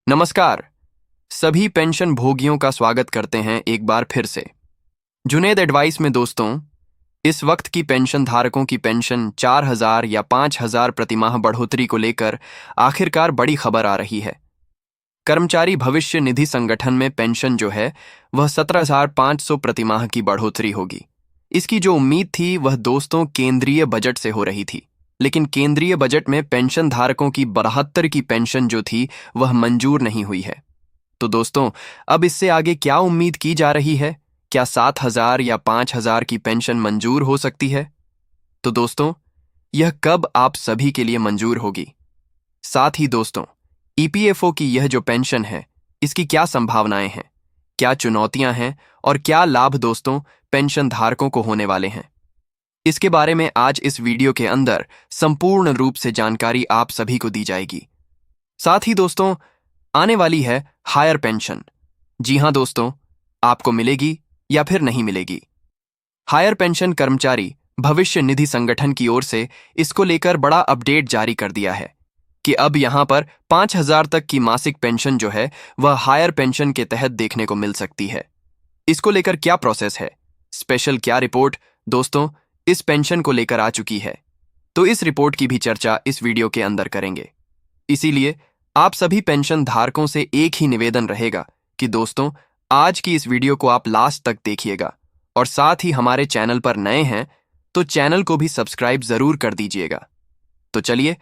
नमस्कार। सभी पेंशन भोगियों का स्वागत करते हैं एक बार फिर से जुनेद एडवाइस में। दोस्तों, इस वक्त की पेंशन धारकों की पेंशन 4,000 या 5,000 प्रतिमाह बढ़ोतरी को लेकर आखिरकार बड़ी खबर आ रही है। कर्मचारी भविष्य निधि संगठन में पेंशन जो है वह 17,500 प्रतिमाह की बढ़ोतरी होगी। इसकी जो उम्मीद थी वह दोस्तों केंद्रीय बजट से हो रही थी, लेकिन केंद्रीय बजट में पेंशन धारकों की 72 की पेंशन जो थी वह मंजूर नहीं हुई है। तो दोस्तों, अब इससे आगे क्या उम्मीद की जा रही है? क्या 7,000 या 5,000 की पेंशन मंजूर हो सकती है? तो दोस्तों, यह कब आप सभी के लिए मंजूर होगी? साथ ही दोस्तों, ईपीएफओ की यह जो पेंशन है इसकी क्या संभावनाएं हैं, क्या चुनौतियां हैं और क्या लाभ दोस्तों पेंशन धारकों को होने वाले हैं? इसके बारे में आज इस वीडियो के अंदर संपूर्ण रूप से जानकारी आप सभी को दी जाएगी। साथ ही दोस्तों, आने वाली है हायर पेंशन। जी हां दोस्तों, आपको मिलेगी या फिर नहीं मिलेगी। हायर पेंशन कर्मचारी भविष्य निधि संगठन की ओर से इसको लेकर बड़ा अपडेट जारी कर दिया है कि अब यहां पर 5,000 तक की मासिक पेंशन जो है वह हायर पेंशन के तहत देखने को मिल सकती है। इसको लेकर क्या प्रोसेस है, स्पेशल क्या रिपोर्ट दोस्तों इस पेंशन को लेकर आ चुकी है, तो इस रिपोर्ट की भी चर्चा इस वीडियो के अंदर करेंगे। इसीलिए आप सभी पेंशन धारकों से एक ही निवेदन रहेगा कि दोस्तों आज की इस वीडियो को आप लास्ट तक देखिएगा और साथ ही हमारे चैनल पर नए हैं तो चैनल को भी सब्सक्राइब जरूर कर दीजिएगा। तो चलिए,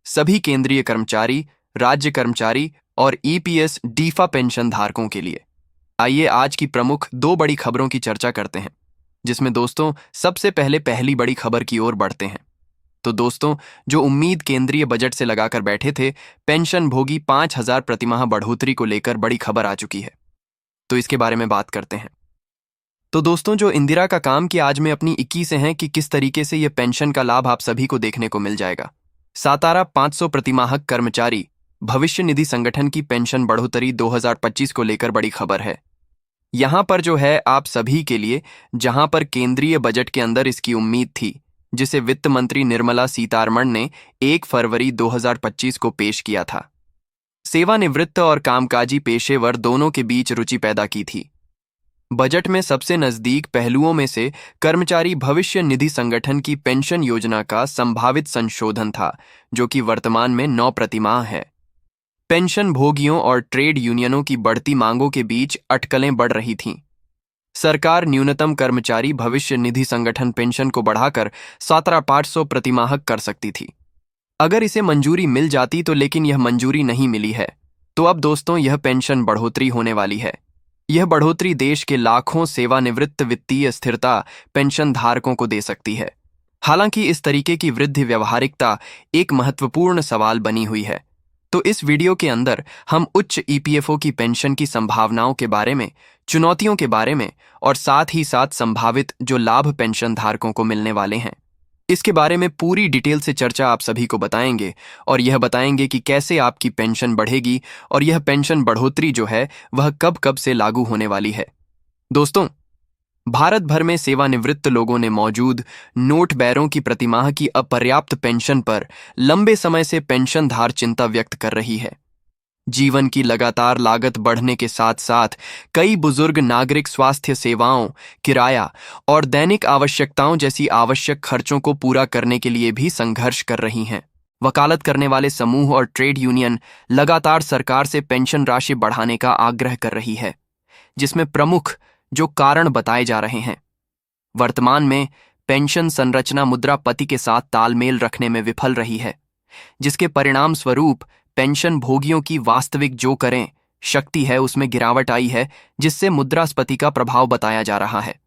सभी केंद्रीय कर्मचारी, राज्य कर्मचारी और ईपीएस डीफा पेंशन धारकों के लिए आइए आज की प्रमुख 2 बड़ी खबरों की चर्चा करते हैं, जिसमें दोस्तों सबसे पहले पहली बड़ी खबर की ओर बढ़ते हैं। तो दोस्तों, जो उम्मीद केंद्रीय बजट से लगाकर बैठे थे, पेंशन भोगी 5,000 प्रतिमाह बढ़ोतरी को लेकर बड़ी खबर आ चुकी है। तो इसके बारे में बात करते हैं। तो दोस्तों, जो इंदिरा का काम कि आज में अपनी 21 से हैं कि किस तरीके से यह पेंशन का लाभ आप सभी को देखने को मिल जाएगा। 17,500 प्रतिमाहक कर्मचारी भविष्य निधि संगठन की पेंशन बढ़ोतरी 2025 को लेकर बड़ी खबर है। यहां पर जो है आप सभी के लिए, जहां पर केंद्रीय बजट के अंदर इसकी उम्मीद थी, जिसे वित्त मंत्री निर्मला सीतारमण ने 1 फरवरी 2025 को पेश किया था, सेवानिवृत्त और कामकाजी पेशेवर दोनों के बीच रुचि पैदा की थी। बजट में सबसे नजदीक पहलुओं में से कर्मचारी भविष्य निधि संगठन की पेंशन योजना का संभावित संशोधन था, जो कि वर्तमान में 9 प्रतिमाह है। पेंशन भोगियों और ट्रेड यूनियनों की बढ़ती मांगों के बीच अटकलें बढ़ रही थीं। सरकार न्यूनतम कर्मचारी भविष्य निधि संगठन पेंशन को बढ़ाकर 17,500 प्रतिमाहक कर सकती थी। अगर इसे मंजूरी मिल जाती तो, लेकिन यह मंजूरी नहीं मिली है। तो अब दोस्तों यह पेंशन बढ़ोतरी होने वाली है। यह बढ़ोतरी देश के लाखों सेवानिवृत्त वित्तीय स्थिरता पेंशन धारकों को दे सकती है। हालांकि इस तरीके की वृद्धि व्यवहारिकता एक महत्वपूर्ण सवाल बनी हुई है। तो इस वीडियो के अंदर हम उच्च ईपीएफओ की पेंशन की संभावनाओं के बारे में, चुनौतियों के बारे में और साथ ही साथ संभावित जो लाभ पेंशन धारकों को मिलने वाले हैं, इसके बारे में पूरी डिटेल से चर्चा आप सभी को बताएंगे और यह बताएंगे कि कैसे आपकी पेंशन बढ़ेगी और यह पेंशन बढ़ोतरी जो है वह कब कब से लागू होने वाली है। दोस्तों, भारत भर में सेवानिवृत्त लोगों ने मौजूद नोट बैरों की प्रतिमाह की अपर्याप्त पेंशन पर लंबे समय से पेंशनधार चिंता व्यक्त कर रही है। जीवन की लगातार लागत बढ़ने के साथ साथ कई बुजुर्ग नागरिक स्वास्थ्य सेवाओं, किराया और दैनिक आवश्यकताओं जैसी आवश्यक खर्चों को पूरा करने के लिए भी संघर्ष कर रही हैं। वकालत करने वाले समूह और ट्रेड यूनियन लगातार सरकार से पेंशन राशि बढ़ाने का आग्रह कर रही है, जिसमें प्रमुख जो कारण बताए जा रहे हैं। वर्तमान में पेंशन संरचना मुद्रापति के साथ तालमेल रखने में विफल रही है, जिसके परिणाम स्वरूप पेंशन भोगियों की वास्तविक जो करें शक्ति है उसमें गिरावट आई है, जिससे मुद्रास्फीति का प्रभाव बताया जा रहा है।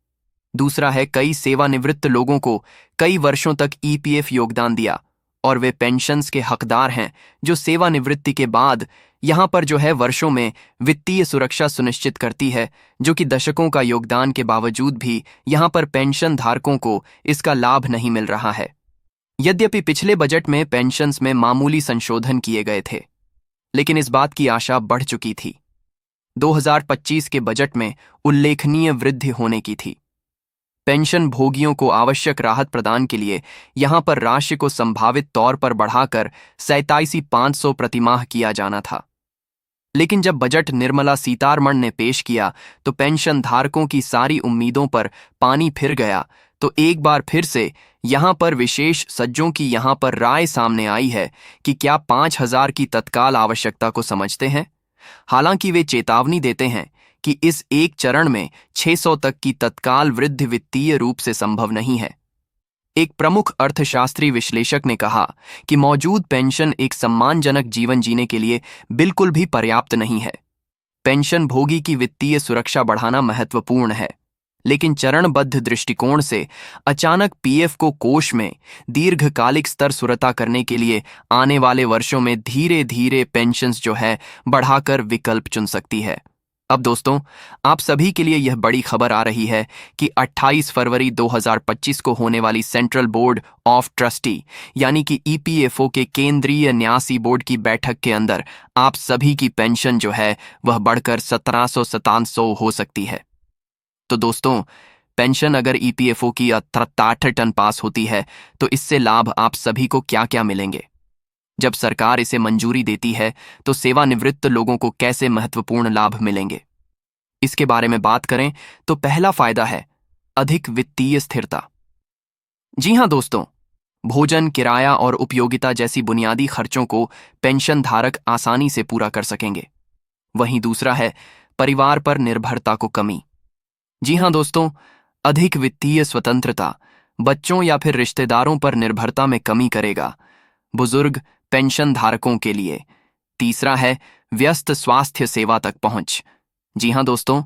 दूसरा है, कई सेवानिवृत्त लोगों को कई वर्षों तक ईपीएफ योगदान दिया और वे पेंशन्स के हकदार हैं, जो सेवानिवृत्ति के बाद यहां पर जो है वर्षों में वित्तीय सुरक्षा सुनिश्चित करती है, जो कि दशकों का योगदान के बावजूद भी यहां पर पेंशन धारकों को इसका लाभ नहीं मिल रहा है। यद्यपि पिछले बजट में पेंशन्स में मामूली संशोधन किए गए थे, लेकिन इस बात की आशा बढ़ चुकी थी। 2025 के बजट में उल्लेखनीय वृद्धि होने की थी। पेंशन भोगियों को आवश्यक राहत प्रदान के लिए यहां पर राशि को संभावित तौर पर बढ़ाकर 87,500 प्रतिमाह किया जाना था। लेकिन जब बजट निर्मला सीतारमण ने पेश किया तो पेंशन धारकों की सारी उम्मीदों पर पानी फिर गया। तो एक बार फिर से यहां पर विशेष सज्जों की यहां पर राय सामने आई है कि क्या 5,000 की तत्काल आवश्यकता को समझते हैं। हालांकि वे चेतावनी देते हैं कि इस एक चरण में 600 तक की तत्काल वृद्धि वित्तीय रूप से संभव नहीं है। एक प्रमुख अर्थशास्त्री विश्लेषक ने कहा कि मौजूद पेंशन एक सम्मानजनक जीवन जीने के लिए बिल्कुल भी पर्याप्त नहीं है। पेंशन भोगी की वित्तीय सुरक्षा बढ़ाना महत्वपूर्ण है, लेकिन चरणबद्ध दृष्टिकोण से अचानक पीएफ को कोष में दीर्घकालिक स्तर सुरक्षा करने के लिए आने वाले वर्षों में धीरे धीरे पेंशन्स जो है बढ़ाकर विकल्प चुन सकती है। अब दोस्तों, आप सभी के लिए यह बड़ी खबर आ रही है कि 28 फरवरी 2025 को होने वाली सेंट्रल बोर्ड ऑफ ट्रस्टी यानी कि ईपीएफओ के केंद्रीय न्यासी बोर्ड की बैठक के अंदर आप सभी की पेंशन जो है वह बढ़कर 1700 हो सकती है। तो दोस्तों, पेंशन अगर ईपीएफओ की 68 टन पास होती है तो इससे लाभ आप सभी को क्या क्या मिलेंगे। जब सरकार इसे मंजूरी देती है तो सेवानिवृत्त लोगों को कैसे महत्वपूर्ण लाभ मिलेंगे, इसके बारे में बात करें तो पहला फायदा है अधिक वित्तीय स्थिरता। जी हां दोस्तों, भोजन, किराया और उपयोगिता जैसी बुनियादी खर्चों को पेंशन धारक आसानी से पूरा कर सकेंगे। वहीं दूसरा है परिवार पर निर्भरता को कमी। जी हां दोस्तों, अधिक वित्तीय स्वतंत्रता बच्चों या फिर रिश्तेदारों पर निर्भरता में कमी करेगा बुजुर्ग पेंशन धारकों के लिए। तीसरा है व्यस्त स्वास्थ्य सेवा तक पहुंच। जी हां दोस्तों,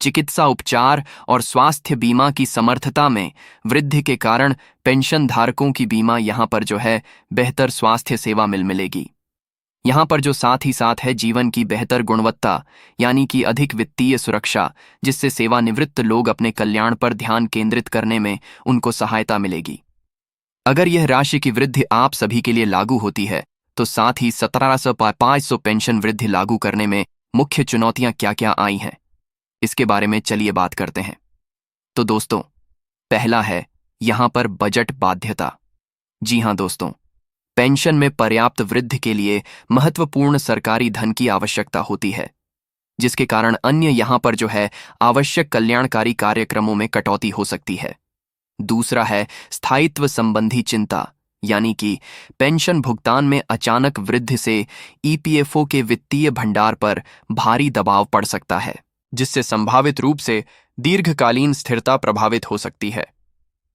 चिकित्सा उपचार और स्वास्थ्य बीमा की समर्थता में वृद्धि के कारण पेंशन धारकों की बीमा यहां पर जो है बेहतर स्वास्थ्य सेवा मिलेगी। यहां पर जो साथ ही साथ है जीवन की बेहतर गुणवत्ता यानी कि अधिक वित्तीय सुरक्षा, जिससे सेवानिवृत्त लोग अपने कल्याण पर ध्यान केंद्रित करने में उनको सहायता मिलेगी। अगर यह राशि की वृद्धि आप सभी के लिए लागू होती है तो साथ ही 1700 पेंशन वृद्धि लागू करने में मुख्य चुनौतियां क्या क्या आई हैं, इसके बारे में चलिए बात करते हैं। तो दोस्तों, पहला है यहां पर बजट बाध्यता। जी हां दोस्तों, पेंशन में पर्याप्त वृद्धि के लिए महत्वपूर्ण सरकारी धन की आवश्यकता होती है, जिसके कारण अन्य यहां पर जो है आवश्यक कल्याणकारी कार्यक्रमों में कटौती हो सकती है। दूसरा है स्थायित्व संबंधी चिंता, यानी कि पेंशन भुगतान में अचानक वृद्धि से ईपीएफओ के वित्तीय भंडार पर भारी दबाव पड़ सकता है, जिससे संभावित रूप से दीर्घकालीन स्थिरता प्रभावित हो सकती है।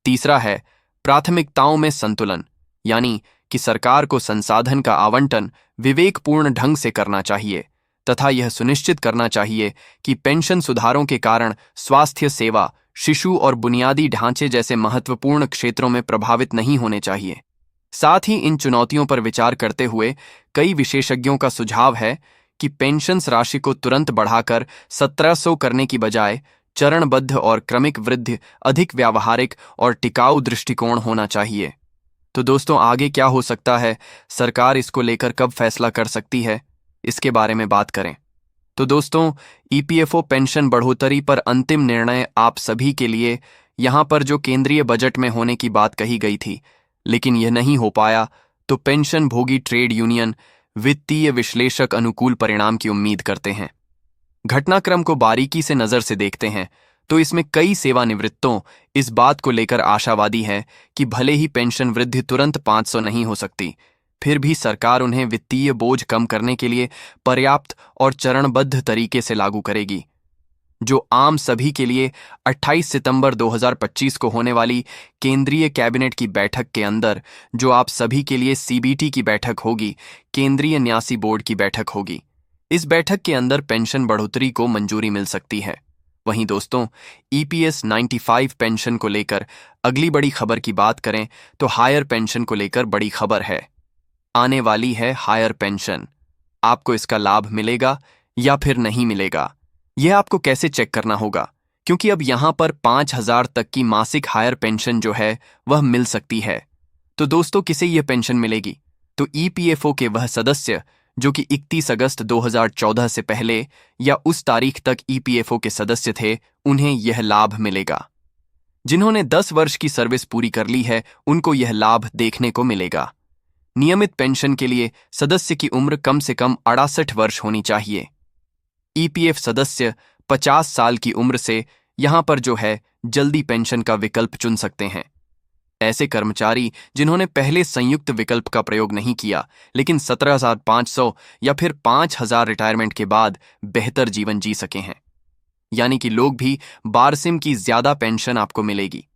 तीसरा है प्राथमिकताओं में संतुलन, यानी कि सरकार को संसाधन का आवंटन विवेकपूर्ण ढंग से करना चाहिए तथा यह सुनिश्चित करना चाहिए कि पेंशन सुधारों के कारण स्वास्थ्य सेवा, शिशु और बुनियादी ढांचे जैसे महत्वपूर्ण क्षेत्रों में प्रभावित नहीं होने चाहिए। साथ ही इन चुनौतियों पर विचार करते हुए कई विशेषज्ञों का सुझाव है कि पेंशन राशि को तुरंत बढ़ाकर 1700 करने की बजाय चरणबद्ध और क्रमिक वृद्धि अधिक व्यावहारिक और टिकाऊ दृष्टिकोण होना चाहिए। तो दोस्तों, आगे क्या हो सकता है, सरकार इसको लेकर कब फैसला कर सकती है, इसके बारे में बात करें। तो दोस्तों, ईपीएफओ पेंशन बढ़ोतरी पर अंतिम निर्णय आप सभी के लिए यहां पर जो केंद्रीय बजट में होने की बात कही गई थी, लेकिन यह नहीं हो पाया, तो पेंशन भोगी ट्रेड यूनियन, वित्तीय विश्लेषक अनुकूल परिणाम की उम्मीद करते हैं। घटनाक्रम को बारीकी से नजर से देखते हैं तो इसमें कई सेवानिवृत्तों इस बात को लेकर आशावादी हैं कि भले ही पेंशन वृद्धि तुरंत 500 नहीं हो सकती, फिर भी सरकार उन्हें वित्तीय बोझ कम करने के लिए पर्याप्त और चरणबद्ध तरीके से लागू करेगी, जो आम सभी के लिए 28 सितंबर 2025 को होने वाली केंद्रीय कैबिनेट की बैठक के अंदर, जो आप सभी के लिए सीबीटी की बैठक होगी, केंद्रीय न्यासी बोर्ड की बैठक होगी। इस बैठक के अंदर पेंशन बढ़ोतरी को मंजूरी मिल सकती है। वहीं दोस्तों, ईपीएस 95 पेंशन को लेकर अगली बड़ी खबर की बात करें तो हायर पेंशन को लेकर बड़ी खबर है। आने वाली है हायर पेंशन। आपको इसका लाभ मिलेगा या फिर नहीं मिलेगा, यह आपको कैसे चेक करना होगा, क्योंकि अब यहां पर 5000 तक की मासिक हायर पेंशन जो है वह मिल सकती है। तो दोस्तों, किसे यह पेंशन मिलेगी? तो ईपीएफओ के वह सदस्य जो कि 31 अगस्त 2014 से पहले या उस तारीख तक ईपीएफओ के सदस्य थे, उन्हें यह लाभ मिलेगा। जिन्होंने 10 वर्ष की सर्विस पूरी कर ली है, उनको यह लाभ देखने को मिलेगा। नियमित पेंशन के लिए सदस्य की उम्र कम से कम 68 वर्ष होनी चाहिए। ईपीएफ सदस्य 50 साल की उम्र से यहां पर जो है जल्दी पेंशन का विकल्प चुन सकते हैं। ऐसे कर्मचारी जिन्होंने पहले संयुक्त विकल्प का प्रयोग नहीं किया लेकिन 17,500 या फिर 5,000 रिटायरमेंट के बाद बेहतर जीवन जी सके हैं, यानी कि लोग भी बारसिम की ज्यादा पेंशन आपको मिलेगी,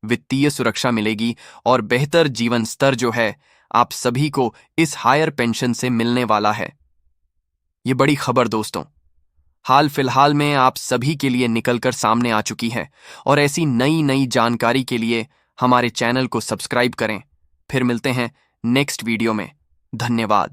वित्तीय सुरक्षा मिलेगी और बेहतर जीवन स्तर जो है आप सभी को इस हायर पेंशन से मिलने वाला है। ये बड़ी खबर दोस्तों हाल फिलहाल में आप सभी के लिए निकलकर सामने आ चुकी है और ऐसी नई नई जानकारी के लिए हमारे चैनल को सब्सक्राइब करें। फिर मिलते हैं नेक्स्ट वीडियो में। धन्यवाद।